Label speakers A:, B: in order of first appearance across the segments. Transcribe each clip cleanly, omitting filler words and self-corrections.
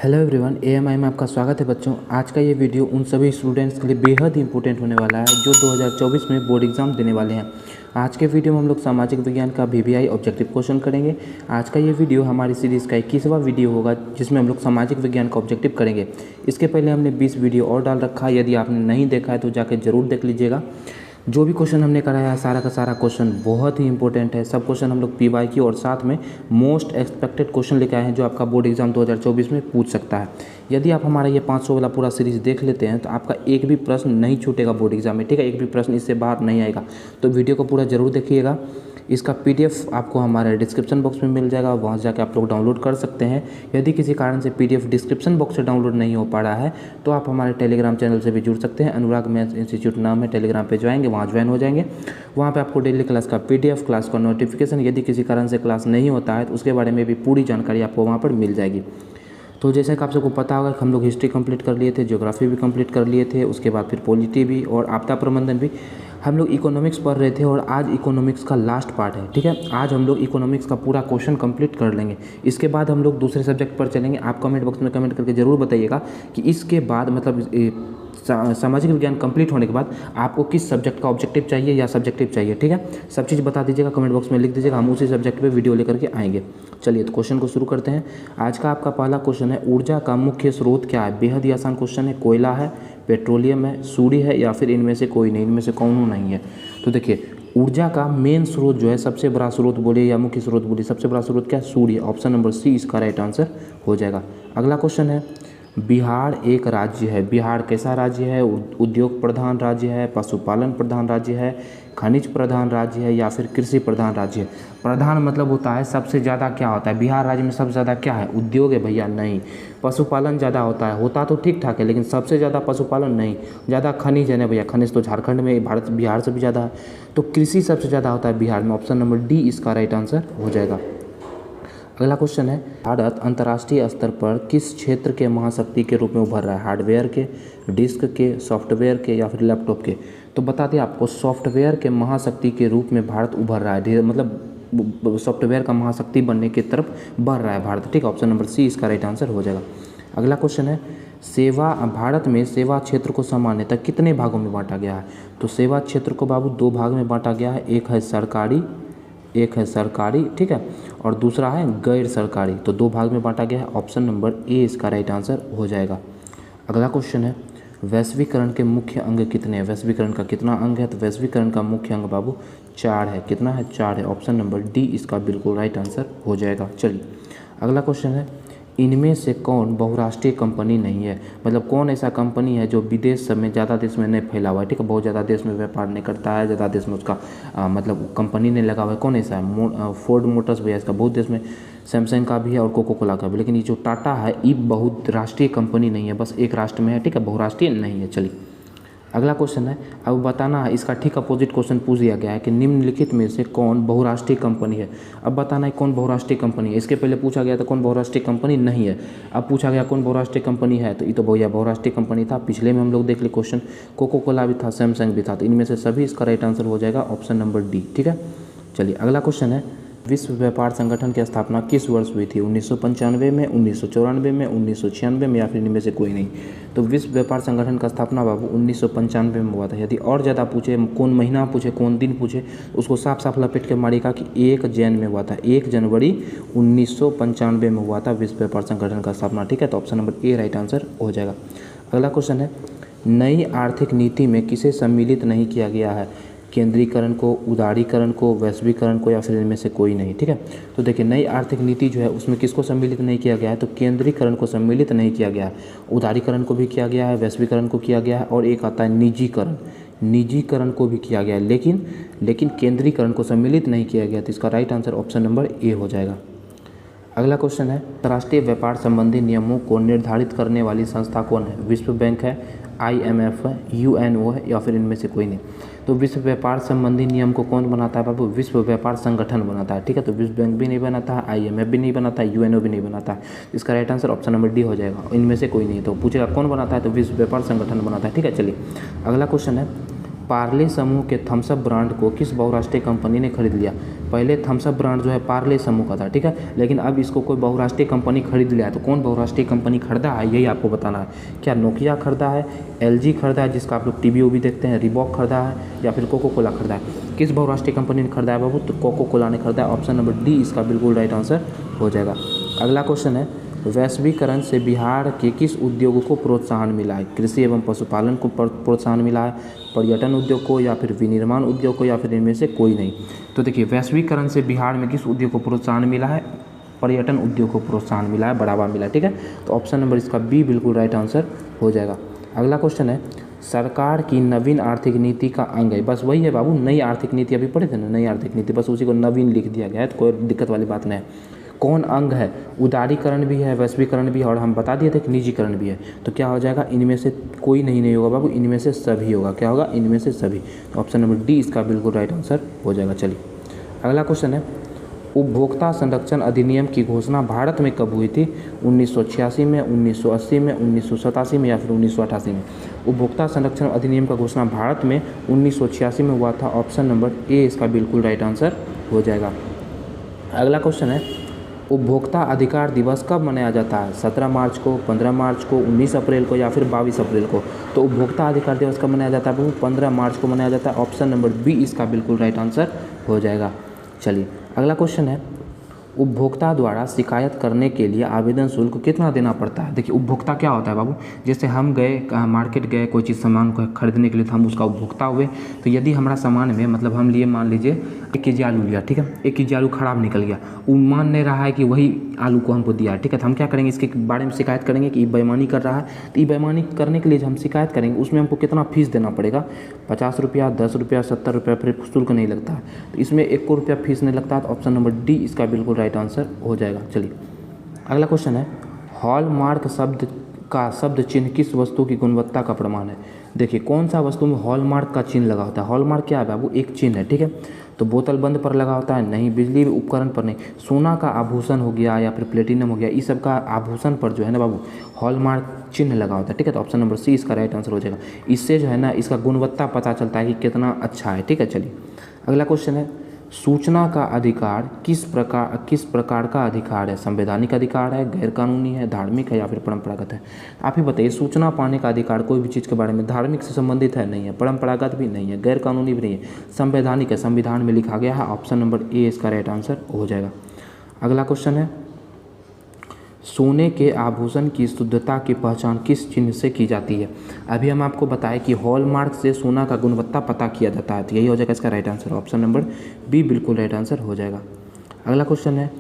A: Hello everyone, AMI में आपका स्वागत है बच्चों। आज का ये वीडियो उन सभी स्टूडेंट्स के लिए बेहद इंपॉर्टेंट होने वाला है जो 2024 में बोर्ड एग्जाम देने वाले हैं। आज के वीडियो में हम लोग सामाजिक विज्ञान का वीवीआई ऑब्जेक्टिव क्वेश्चन करेंगे। आज का ये वीडियो हमारी सीरीज़ का 21वां वीडियो होगा जिसमें हम लोग सामाजिक विज्ञान का ऑब्जेक्टिव करेंगे। इसके पहले हमने 20 वीडियो और डाल रखा है, यदि आपने नहीं देखा है तो जाकर जरूर देख लीजिएगा। जो भी क्वेश्चन हमने कराया है सारा का सारा क्वेश्चन बहुत ही इंपॉर्टेंट है। सब क्वेश्चन हम लोग पीवाईक्यू की और साथ में मोस्ट एक्सपेक्टेड क्वेश्चन लेके आए हैं जो आपका बोर्ड एग्जाम 2024 में पूछ सकता है। यदि आप हमारा ये 500 वाला पूरा सीरीज देख लेते हैं तो आपका एक भी प्रश्न नहीं छूटेगा बोर्ड एग्जाम में, ठीक है। एक भी प्रश्न इससे बाहर नहीं आएगा, तो वीडियो को पूरा जरूर देखिएगा। इसका पीडीएफ आपको हमारे डिस्क्रिप्शन बॉक्स में मिल जाएगा, वहाँ जाकर आप लोग डाउनलोड कर सकते हैं। यदि किसी कारण से पीडीएफ डिस्क्रिप्शन बॉक्स से डाउनलोड नहीं हो पा रहा है तो आप हमारे टेलीग्राम चैनल से भी जुड़ सकते हैं। अनुराग मैथ्स इंस्टीट्यूट नाम है, टेलीग्राम पे जाएंगे, वहाँ ज्वाइन हो जाएंगे। वहाँ पे आपको डेली क्लास का पीडीएफ, क्लास का नोटिफिकेशन, यदि किसी कारण से क्लास नहीं होता है तो उसके बारे में भी पूरी जानकारी आपको वहाँ पर मिल जाएगी। तो जैसा कि आप सबको पता होगा कि हम लोग हिस्ट्री कंप्लीट कर लिए थे, ज्योग्राफी भी कंप्लीट कर लिए थे, उसके बाद फिर पॉलिटी भी और आपदा प्रबंधन भी। हम लोग इकोनॉमिक्स पढ़ रहे थे और आज इकोनॉमिक्स का लास्ट पार्ट है, ठीक है। आज हम लोग इकोनॉमिक्स का पूरा क्वेश्चन कंप्लीट कर लेंगे। इसके बाद हम लोग दूसरे सब्जेक्ट पर चलेंगे। आप कमेंट बॉक्स में कमेंट करके ज़रूर बताइएगा कि इसके बाद मतलब सामाजिक विज्ञान कंप्लीट होने के बाद आपको किस सब्जेक्ट का ऑब्जेक्टिव चाहिए या सब्जेक्टिव चाहिए, ठीक है। सब चीज़ बता दीजिएगा, कमेंट बॉक्स में लिख दीजिएगा, हम उसी सब्जेक्ट पे वीडियो लेकर के आएंगे। चलिए तो क्वेश्चन को शुरू करते हैं। आज का आपका पहला क्वेश्चन है, ऊर्जा का मुख्य स्रोत क्या है। बेहद ही आसान क्वेश्चन है। कोयला है, पेट्रोलियम है, सूर्य है या फिर इनमें से कोई नहीं, इनमें से कौन नहीं है। तो देखिए ऊर्जा का मेन स्रोत जो है, सबसे बड़ा स्रोत बोले या मुख्य स्रोत बोले, सबसे बड़ा स्रोत क्या है, सूर्य। ऑप्शन नंबर सी इसका राइट आंसर हो जाएगा। अगला क्वेश्चन है, बिहार एक राज्य है। बिहार कैसा राज्य है। उद्योग प्रधान राज्य है, पशुपालन प्रधान राज्य है, खनिज प्रधान राज्य है या फिर कृषि प्रधान राज्य है। प्रधान मतलब होता है सबसे ज़्यादा क्या होता है। बिहार राज्य में सबसे ज़्यादा क्या है, उद्योग है भैया, नहीं। पशुपालन ज़्यादा होता है, होता तो ठीक ठाक है लेकिन सबसे ज़्यादा पशुपालन नहीं। ज़्यादा खनिज है ना भैया, खनिज तो झारखंड में, भारत बिहार से भी ज़्यादा है। तो कृषि सबसे ज़्यादा होता है बिहार में। ऑप्शन नंबर डी इसका राइट आंसर हो जाएगा। अगला क्वेश्चन है, भारत अंतर्राष्ट्रीय स्तर पर किस क्षेत्र के महाशक्ति के रूप में उभर रहा है। हार्डवेयर के, डिस्क के, सॉफ्टवेयर के या फिर लैपटॉप के। तो बता दें आपको, सॉफ्टवेयर के महाशक्ति के रूप में भारत उभर रहा है, मतलब सॉफ्टवेयर का महाशक्ति बनने की तरफ बढ़ रहा है भारत, ठीक है। ऑप्शन नंबर सी इसका राइट आंसर हो जाएगा। अगला क्वेश्चन है, भारत में सेवा क्षेत्र को सामान्यतः कितने भागों में बांटा गया है। तो सेवा क्षेत्र को बाबू दो भाग में बांटा गया है, एक है सरकारी, ठीक है, और दूसरा है गैर सरकारी। तो दो भाग में बांटा गया है। ऑप्शन नंबर ए इसका राइट आंसर हो जाएगा। अगला क्वेश्चन है, वैश्वीकरण के मुख्य अंग कितने हैं। वैश्वीकरण का कितना अंग है। तो वैश्वीकरण का मुख्य अंग बाबू 4 है। कितना है, 4 है। ऑप्शन नंबर डी इसका बिल्कुल राइट आंसर हो जाएगा। चलिए अगला क्वेश्चन है, इनमें से कौन बहुराष्ट्रीय कंपनी नहीं है। मतलब कौन ऐसा कंपनी है जो विदेश सब में, ज़्यादा देश में नहीं फैला हुआ है, ठीक है। बहुत ज़्यादा देश में व्यापार नहीं करता है, ज़्यादा देश में उसका मतलब कंपनी नहीं लगा हुआ है। कौन ऐसा है, फोर्ड मोटर्स भैया, इसका बहुत देश में, सैमसंग का भी है और कोको कोला का भी। लेकिन ये जो टाटा है ये बहुराष्ट्रीय कंपनी नहीं है, बस एक राष्ट्र में है, ठीक है, बहुराष्ट्रीय नहीं है। चलिए अगला क्वेश्चन है, अब बताना है, इसका ठीक अपोजिट क्वेश्चन पूछ दिया गया है कि निम्नलिखित में से कौन बहुराष्ट्रीय कंपनी है। अब बताना है कौन बहुराष्ट्रीय कंपनी है। इसके पहले पूछा गया था कौन बहुराष्ट्रीय कंपनी नहीं है, अब पूछा गया कौन बहुराष्ट्रीय कंपनी है। तो ये तो भैया बहुराष्ट्रीय कंपनी था। पिछले में हम लोग देख ले क्वेश्चन, कोको कोला भी था, सैमसंग भी था। तो इनमें से सभी इसका राइट आंसर हो जाएगा ऑप्शन नंबर डी, ठीक है। चलिए अगला क्वेश्चन है, विश्व व्यापार संगठन की स्थापना किस वर्ष हुई थी। 1995 में, 1994 में, 1996 में या फिर इनमें से कोई नहीं। तो विश्व व्यापार संगठन का स्थापना बाबू 1995 में हुआ था। यदि और ज़्यादा पूछे, कौन महीना पूछे, कौन दिन पूछे, उसको साफ साफ लपेट के मारिएगा कि 1 जैन में हुआ था। 1 जनवरी 1995 में हुआ था विश्व व्यापार संगठन का स्थापना, ठीक है। तो option number A right answer हो जाएगा। अगला क्वेश्चन है, नई आर्थिक नीति में किसे सम्मिलित नहीं किया गया है। केंद्रीकरण को, उदारीकरण को, वैश्वीकरण को या फिर इनमें से कोई नहीं, ठीक है। तो देखिए नई आर्थिक नीति जो है उसमें किसको सम्मिलित नहीं किया गया है। तो केंद्रीकरण को सम्मिलित नहीं किया गया है, उदारीकरण को भी किया गया है, वैश्वीकरण को किया गया है और एक आता है निजीकरण, निजीकरण को भी किया गया है, लेकिन केंद्रीकरण को सम्मिलित नहीं किया गया। तो इसका right answer option number A हो जाएगा। अगला क्वेश्चन है, अंतर्राष्ट्रीय व्यापार संबंधी नियमों को निर्धारित करने वाली संस्था कौन है। विश्व बैंक है, IMF है, UNO है या फिर इनमें से कोई नहीं। तो विश्व व्यापार संबंधी नियम को कौन बनाता है बाबू, विश्व व्यापार संगठन बनाता है, ठीक है। तो विश्व बैंक भी नहीं बनाता है, IMF भी नहीं बनाता है, UNO भी नहीं बनाता है। इसका right answer option number D हो जाएगा। इनमें से कोई नहीं। तो पूछेगा कौन बनाता है, तो विश्व व्यापार संगठन बनाता है, ठीक है। चलिए अगला क्वेश्चन है, पार्ले समूह के थम्स अप ब्रांड को किस बहुराष्ट्रीय कंपनी ने खरीद लिया। पहले थम्स अप ब्रांड जो है पार्ले समूह का था, ठीक है, लेकिन अब इसको कोई बहुराष्ट्रीय कंपनी खरीद लिया है। तो कौन बहुराष्ट्रीय कंपनी खरीदा है यही आपको बताना है। क्या नोकिया खरीदा है, एलजी खरीदा है जिसका आप लोग टीवी भी देखते हैं, रिबॉक खरीदा है, या फिर कोको कोला खरीदा है। किस बहुराष्ट्रीय कंपनी ने खरीदा है बाबू, तो कोको कोला ने खरीदा है। ऑप्शन नंबर डी इसका बिल्कुल राइट आंसर हो जाएगा। अगला क्वेश्चन है, वैश्वीकरण से बिहार के किस उद्योग को प्रोत्साहन मिला है। कृषि एवं पशुपालन को प्रोत्साहन मिला है, पर्यटन उद्योग को, या फिर विनिर्माण उद्योग को, या फिर इनमें से कोई नहीं। तो देखिए, वैश्वीकरण से बिहार में किस उद्योग को प्रोत्साहन मिला है, पर्यटन उद्योग को प्रोत्साहन मिला है, बढ़ावा मिला है, ठीक है। तो ऑप्शन नंबर इसका बी बिल्कुल राइट आंसर हो जाएगा। अगला क्वेश्चन है, सरकार की नवीन आर्थिक नीति का अंग है। बस वही है बाबू, नई आर्थिक नीति अभी पढ़े थे ना, नई आर्थिक नीति, बस उसी को नवीन लिख दिया गया है, तो कोई दिक्कत वाली बात नहीं है। कौन अंग है, उदारीकरण भी है, वैश्वीकरण भी है, और हम बता दिए थे कि निजीकरण भी है। तो क्या हो जाएगा, इनमें से कोई नहीं होगा बाबू, इनमें से सभी होगा। क्या होगा, इनमें से सभी। तो ऑप्शन नंबर डी इसका बिल्कुल राइट आंसर हो जाएगा। चलिए अगला क्वेश्चन है, उपभोक्ता संरक्षण अधिनियम की घोषणा भारत में कब हुई थी। 1986 में, 1980 में, 1987 में, या फिर 1988 में। उपभोक्ता संरक्षण अधिनियम का घोषणा भारत में 1986 में हुआ था। ऑप्शन नंबर ए इसका बिल्कुल राइट आंसर हो जाएगा। अगला क्वेश्चन है, उपभोक्ता अधिकार दिवस कब मनाया जाता है। 17 मार्च को, 15 मार्च को, 19 अप्रैल को, या फिर 22 अप्रैल को। तो उपभोक्ता अधिकार दिवस कब मनाया जाता है, 15 मार्च को मनाया जाता है। ऑप्शन नंबर बी इसका बिल्कुल राइट आंसर हो जाएगा। चलिए अगला क्वेश्चन है, उपभोक्ता द्वारा शिकायत करने के लिए आवेदन शुल्क कितना देना पड़ता है। देखिए, उपभोक्ता क्या होता है बाबू, जैसे हम गए मार्केट गए कोई चीज़ सामान को खरीदने के लिए, तो हम उसका उपभोक्ता हुए। तो यदि हमारा सामान में मतलब हम लिए, मान लीजिए 1 केजी आलू लिया, ठीक है, 1 केजी आलू ख़राब निकल गया, वो मान नहीं रहा है कि वही आलू को हमको दिया है, ठीक है, तो हम क्या करेंगे, इसके बारे में शिकायत करेंगे कि बेईमानी कर रहा है। तो ये बेईमानी करने के लिए जो हम शिकायत करेंगे उसमें हमको कितना फीस देना पड़ेगा, 50 रुपया, 10 रुपया, 70 रुपया, फिर शुल्क नहीं लगता है। तो इसमें 1 रुपया फीस नहीं लगता है। तो ऑप्शन नंबर डी इसका बिल्कुल राइट आंसर हो जाएगा। चलिए अगला क्वेश्चन है, हॉलमार्क शब्द चिन्ह किस वस्तु की गुणवत्ता का प्रमाण है। देखिए, कौन सा वस्तु में हॉलमार्क का चिन्ह लगा होता है। हॉलमार्क क्या है बाबू, एक चिन्ह है, ठीक है। तो बोतल बंद पर लगा होता है, नहीं। बिजली उपकरण पर नहीं। सोना का आभूषण हो गया या फिर प्लेटिनम हो गया, इस सब का आभूषण पर जो है ना बाबू हॉलमार्क चिन्ह लगा होता है, ठीक है। तो ऑप्शन नंबर सी इसका राइट आंसर हो जाएगा। इससे जो है ना इसका गुणवत्ता पता चलता है कि कितना अच्छा है, ठीक है। चलिए अगला क्वेश्चन है, सूचना का अधिकार किस प्रकार का अधिकार है। संवैधानिक अधिकार है, गैर कानूनी है, धार्मिक है, या फिर परंपरागत है। आप ही बताइए, सूचना पाने का अधिकार कोई भी चीज़ के बारे में धार्मिक से संबंधित है, नहीं है, परंपरागत भी नहीं है, गैर कानूनी भी नहीं है, संवैधानिक है, संविधान में लिखा गया है। ऑप्शन नंबर ए इसका राइट आंसर हो जाएगा। अगला क्वेश्चन है, सोने के आभूषण की शुद्धता की पहचान किस चिन्ह से की जाती है। अभी हम आपको बताएं कि हॉलमार्क से सोना का गुणवत्ता पता किया जाता है। तो यही हो जाएगा इसका right answer. Option number B बिल्कुल राइट आंसर हो जाएगा। अगला क्वेश्चन है,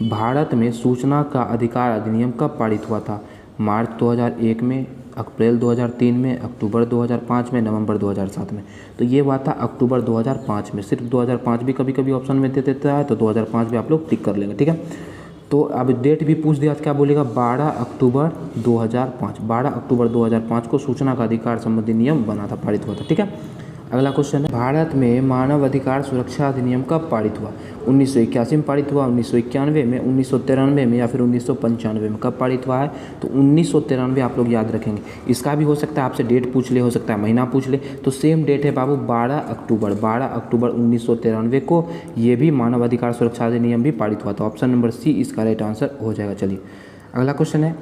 A: भारत में सूचना का अधिकार अधिनियम कब पारित हुआ था। मार्च 2001 में, अप्रैल 2003 में, अक्टूबर 2005 में, नवंबर 2007 में। तो ये हुआ था अक्टूबर 2005 में। सिर्फ 2005 भी कभी कभी ऑप्शन में दे देता है, तो 2005 भी आप लोग टिक कर लेंगे, ठीक है। तो अब डेट भी पूछ दिया तो क्या बोलेगा, 12 अक्टूबर 2005। 12 अक्टूबर 2005 को सूचना का अधिकार संबंधी नियम बना था, पारित हुआ था, ठीक है। अगला क्वेश्चन है, भारत में मानव अधिकार सुरक्षा अधिनियम कब पारित हुआ। 1981 में पारित हुआ, 1991 में, 1993 में, या फिर 1995 में। कब पारित हुआ है, तो 1993 आप लोग याद रखेंगे। इसका भी हो सकता है आपसे डेट पूछ ले, हो सकता है महीना पूछ ले। तो सेम डेट है बाबू, 12 अक्टूबर 1993 को ये भी मानव अधिकार सुरक्षा अधिनियम भी पारित हुआ था। ऑप्शन नंबर सी इसका राइट आंसर हो जाएगा। चलिए अगला क्वेश्चन है,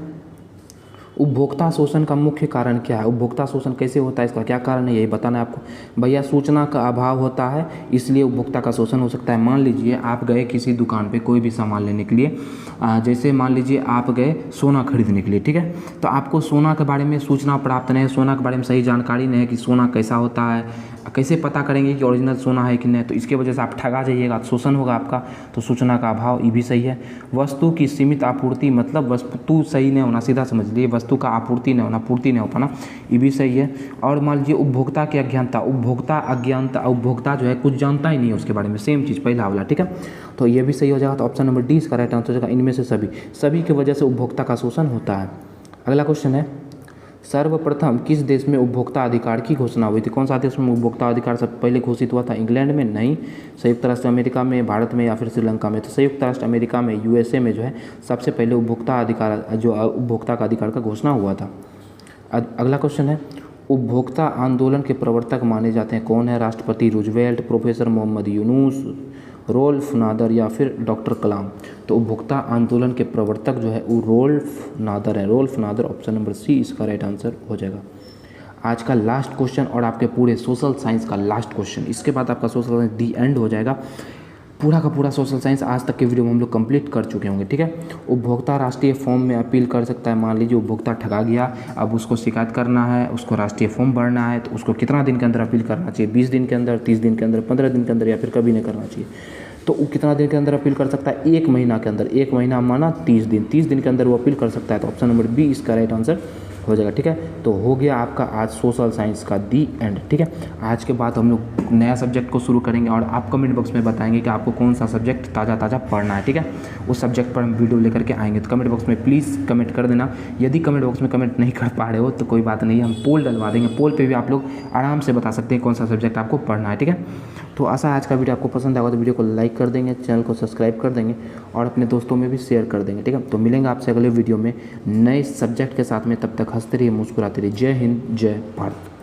A: उपभोक्ता शोषण का मुख्य कारण क्या है। उपभोक्ता शोषण कैसे होता है, इसका क्या कारण है, यही बताना है आपको। भैया, सूचना का अभाव होता है, इसलिए उपभोक्ता का शोषण हो सकता है। मान लीजिए आप गए किसी दुकान पे कोई भी सामान लेने के लिए, जैसे मान लीजिए आप गए सोना खरीदने के लिए, ठीक है। तो आपको सोना के बारे में सूचना प्राप्त नहीं है, सोना के बारे में सही जानकारी नहीं है कि सोना कैसा होता है, कैसे पता करेंगे कि ओरिजिनल सोना है कि नहीं। तो इसके वजह से आप ठगा जाइएगा, शोषण होगा आपका। तो सूचना का अभाव, ये भी सही है। वस्तु की सीमित आपूर्ति, मतलब वस्तु सही नहीं होना, सीधा समझ लीजिए, वस्तु का आपूर्ति नहीं होना, पूर्ति नहीं हो पाना, ये भी सही है। और मान लीजिए उपभोक्ता की अज्ञानता, उपभोक्ता जो है कुछ जानता ही नहीं है उसके बारे में, सेम चीज़ पहला वाला, ठीक है। तो ये भी सही हो जाएगा। तो ऑप्शन नंबर डी इसका राइट आंसर हो जाएगा। इनमें से सभी की वजह से उपभोक्ता का शोषण होता है। अगला क्वेश्चन है, सर्वप्रथम किस देश में उपभोक्ता अधिकार की घोषणा हुई थी। कौन सा देश में उपभोक्ता अधिकार सबसे पहले घोषित हुआ था। इंग्लैंड में, नहीं। संयुक्त राष्ट्र अमेरिका में, भारत में, या फिर श्रीलंका में। तो संयुक्त राष्ट्र अमेरिका में, यूएसए में जो है सबसे पहले उपभोक्ता का अधिकार का घोषणा हुआ था। अगला क्वेश्चन है, उपभोक्ता आंदोलन के प्रवर्तक माने जाते हैं? कौन है? राष्ट्रपति Roosevelt, professor Mohammad Yunus, Ralph Nader या फिर डॉक्टर कलाम। तो उपभोक्ता आंदोलन के प्रवर्तक जो है वो रोल्फ नादर है। Ralph Nader, option number C इसका राइट आंसर हो जाएगा। आज का लास्ट क्वेश्चन और आपके पूरे सोशल साइंस का लास्ट क्वेश्चन, इसके बाद आपका सोशल साइंस दी एंड हो जाएगा। पूरा का पूरा सोशल साइंस आज तक के वीडियो में हम लोग कंप्लीट कर चुके होंगे, ठीक है। उपभोक्ता राष्ट्रीय फॉर्म में अपील कर सकता है। मान लीजिए उपभोक्ता ठगा गया, अब उसको शिकायत करना है, उसको राष्ट्रीय फॉर्म भरना है, तो उसको कितना दिन के अंदर अपील करना चाहिए? 20 दिन के अंदर, 30 दिन के अंदर, 15 दिन के अंदर, या फिर कभी नहीं करना चाहिए? तो वो कितना दिन के अंदर अपील कर सकता है? 1 महीना के अंदर। 1 महीना माना 30 दिन, 30 दिन के अंदर वो अपील कर सकता है। तो ऑप्शन नंबर बी इसका राइट आंसर हो जाएगा, ठीक है। तो हो गया आपका आज सोशल साइंस का दी एंड, ठीक है। आज के बाद हम लोग नया सब्जेक्ट को शुरू करेंगे और आप कमेंट बॉक्स में बताएंगे कि आपको कौन सा सब्जेक्ट ताज़ा पढ़ना है, ठीक है। उस सब्जेक्ट पर हम वीडियो लेकर के आएंगे, तो कमेंट बॉक्स में प्लीज़ कमेंट कर देना। यदि कमेंट बॉक्स में कमेंट नहीं कर पा रहे हो तो कोई बात नहीं, हम पोल डलवा देंगे। पोल पर भी आप लोग आराम से बता सकते हैं कौन सा सब्जेक्ट आपको पढ़ना है, ठीक है। तो आशा आज का वीडियो आपको पसंद आएगा, तो वीडियो को लाइक कर देंगे, चैनल को सब्सक्राइब कर देंगे और अपने दोस्तों में भी शेयर कर देंगे, ठीक है। तो मिलेंगे आपसे अगले वीडियो में नए सब्जेक्ट के साथ में। तब तक हंसते रहिए, मुस्कुराते रहिए। जय हिंद, जय भारत।